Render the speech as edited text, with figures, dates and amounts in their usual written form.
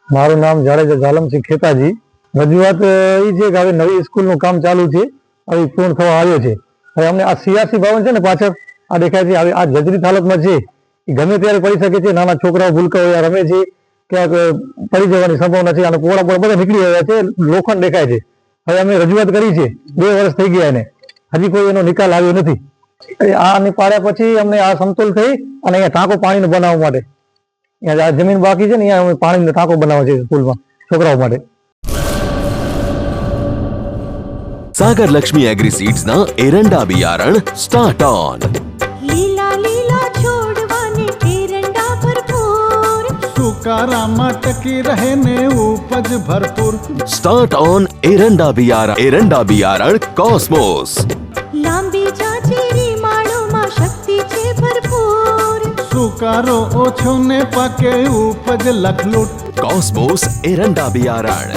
મારું નામ જાડેજા ઝાલમસિંહ ખેતાજી। રજૂઆત એ છે કે હવે નવી સ્કૂલનું કામ ચાલુ છે, હવે પૂર્ણ થવા આવ્યો છે। હવે અમને આ સીઆરસી ભવન છે ને પાછળ આ દેખાય છે, હવે આ જર્જરિત હાલતમાં છે, એ ગમે ત્યારે પડી શકે છે। નાના છોકરાઓ ભૂલકા હોય રમે છે, ક્યાંક પડી જવાની સંભાવના છે અને પોળા પોળા બધા નીકળી આવ્યા છે, લોખંડ દેખાય છે। હવે અમે રજૂઆત કરી છે, 2 વર્ષ થઈ ગયા એને, હજી કોઈ એનો નિકાલ આવ્યો નથી। આ પાડ્યા પછી અમને આ સમતોલ થઈ અને અહીંયા ટાંકો પાણીનો બનાવવા માટે, અહીંયા જમીન બાકી છે ને અહીંયા પાણીનો ટાંકો બનાવે છે સ્કૂલમાં છોકરાઓ માટે। सागर लक्ष्मी एग्रीसीड्स ना एरंडा बियारण स्टार्ट ऑन। લીલા લીલા છોડવાને એરંડા ભરપૂર, સુકારામાં ટકી રહે ને ઉપજ ભરપૂર। स्टार्ट ऑन एरंडा बियारण कॉस्मोस। લાંબી જાચેરી માળોમાં શક્તિ છે ભરપૂર, સુકારો ઓછો ને પાકે ઉપજ લખલૂટ। कॉस्मोस एरंडा बियारण।